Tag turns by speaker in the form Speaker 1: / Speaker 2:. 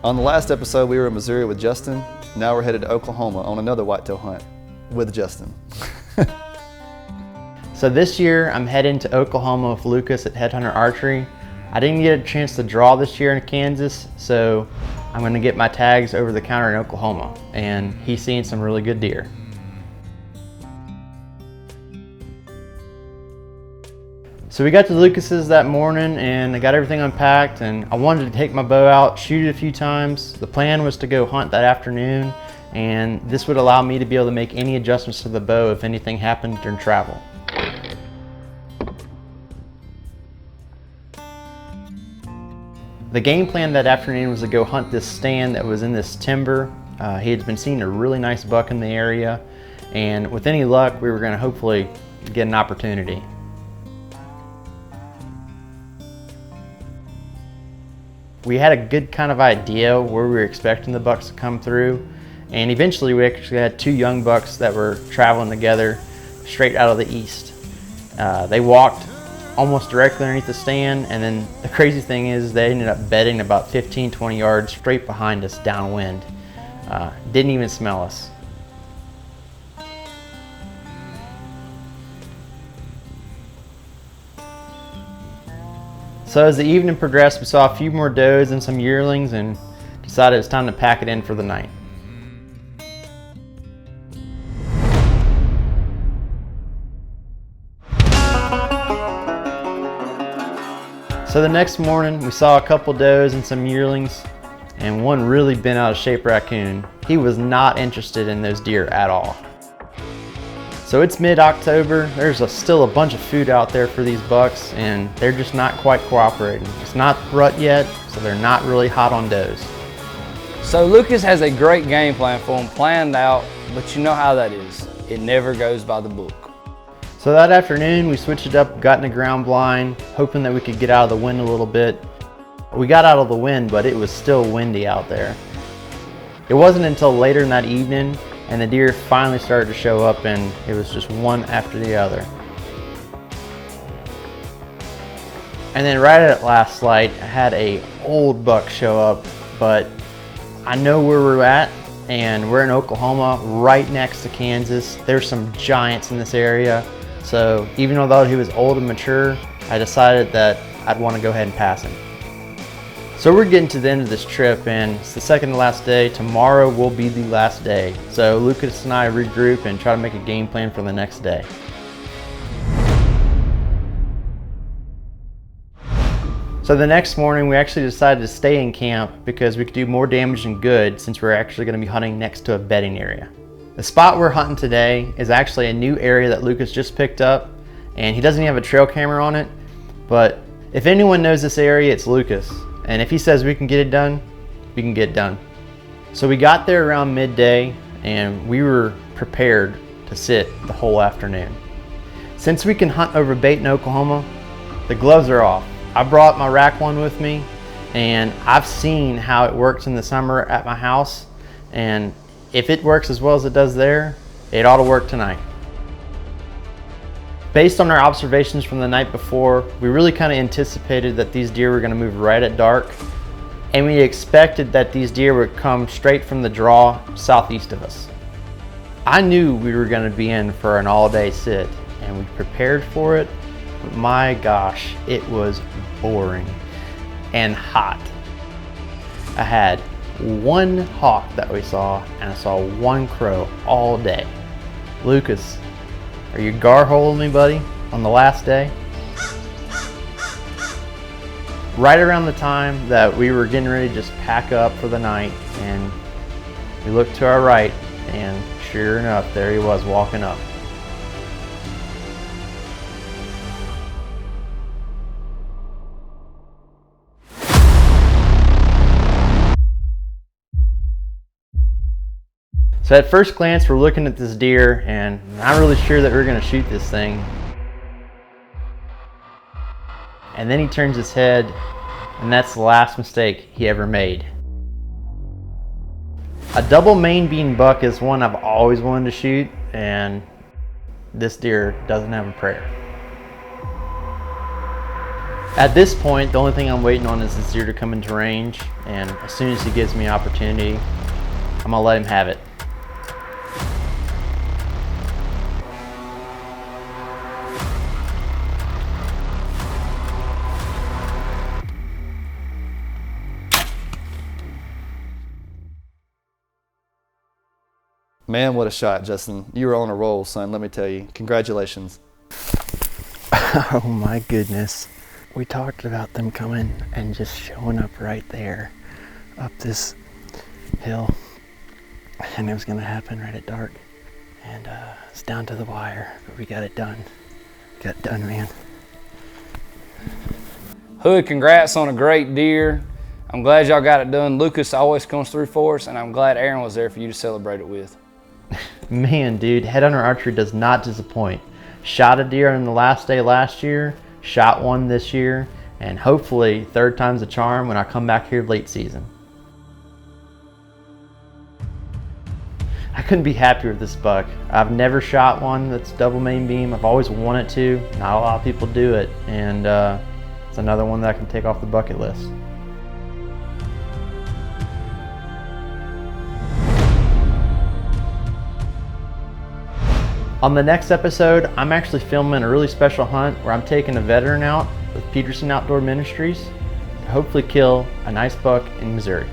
Speaker 1: On the last episode, we were in Missouri with Justin. Now we're headed to Oklahoma on another whitetail hunt with Justin.
Speaker 2: So this year, I'm heading to Oklahoma with Lucas at Head Hunter Archery. I didn't get a chance to draw this year in Kansas, so I'm gonna get my tags over the counter in Oklahoma, and he's seeing some really good deer. So we got to Lucas's that morning and I got everything unpacked, and I wanted to take my bow out, shoot it a few times. The plan was to go hunt that afternoon, and this would allow me to be able to make any adjustments to the bow if anything happened during travel. The game plan that afternoon was to go hunt this stand that was in this timber. He had been seeing a really nice buck in the area, and with any luck, we were going to hopefully get an opportunity. We had a good kind of idea where we were expecting the bucks to come through, and eventually we actually had two young bucks that were traveling together straight out of the east. They walked almost directly underneath the stand, and then the crazy thing is they ended up bedding about 15-20 yards straight behind us downwind. Didn't even smell us. So as the evening progressed, we saw a few more does and some yearlings and decided it was time to pack it in for the night. So the next morning, we saw a couple does and some yearlings, and one really bent out of shape raccoon. He was not interested in those deer at all. So it's mid-October, there's still a bunch of food out there for these bucks, and they're just not quite cooperating. It's not rut yet, so they're not really hot on does.
Speaker 3: So Lucas has a great game plan for them planned out, but you know how that is. It never goes by the book.
Speaker 2: So that afternoon, we switched it up, got in a ground blind, hoping that we could get out of the wind a little bit. We got out of the wind, but it was still windy out there. It wasn't until later in that evening and the deer finally started to show up, and it was just one after the other. And then right at last light, I had a old buck show up, but I know where we're at, and we're in Oklahoma, right next to Kansas. There's some giants in this area, so even though he was old and mature, I decided that I'd want to go ahead and pass him. So we're getting to the end of this trip, and it's the second to last day. Tomorrow will be the last day. So Lucas and I regroup and try to make a game plan for the next day. So the next morning, we actually decided to stay in camp because we could do more damage than good since we're actually going to be hunting next to a bedding area. The spot we're hunting today is actually a new area that Lucas just picked up, and he doesn't even have a trail camera on it, but if anyone knows this area, it's Lucas. And if he says we can get it done, we can get it done. So we got there around midday, and we were prepared to sit the whole afternoon. Since we can hunt over bait in Oklahoma, the gloves are off. I brought my rack one with me, and I've seen how it works in the summer at my house, and if it works as well as it does there, it ought to work tonight. Based on our observations from the night before, we really kind of anticipated that these deer were going to move right at dark, and we expected that these deer would come straight from the draw southeast of us. I knew we were going to be in for an all-day sit, and we prepared for it, but my gosh, it was boring and hot. I had one hawk that we saw, and I saw one crow all day. Lucas, are you gar-holing me, buddy, on the last day? Right around the time that we were getting ready to just pack up for the night, and we looked to our right, and sure enough, there he was walking up. So at first glance, we're looking at this deer and not really sure that we're gonna shoot this thing. And then he turns his head, and that's the last mistake he ever made. A double main bean buck is one I've always wanted to shoot, and this deer doesn't have a prayer. At this point, the only thing I'm waiting on is this deer to come into range, and as soon as he gives me opportunity, I'm gonna let him have it.
Speaker 1: Man, what a shot, Justin. You were on a roll, son, let me tell you. Congratulations.
Speaker 2: Oh my goodness. We talked about them coming and just showing up right there, up this hill. And it was gonna happen right at dark. And it's down to the wire, but we got it done. Got it done, man.
Speaker 3: Hood, congrats on a great deer. I'm glad y'all got it done. Lucas always comes through for us, and I'm glad Aaron was there for you to celebrate it with.
Speaker 2: Man, dude, Head Hunter Archery does not disappoint. Shot a deer on the last day last year, shot one this year, and hopefully third time's a charm when I come back here late season. I couldn't be happier with this buck. I've never shot one that's double main beam. I've always wanted to. Not a lot of people do it, and it's another one that I can take off the bucket list. On the next episode, I'm actually filming a really special hunt where I'm taking a veteran out with Peterson Outdoor Ministries to hopefully kill a nice buck in Missouri.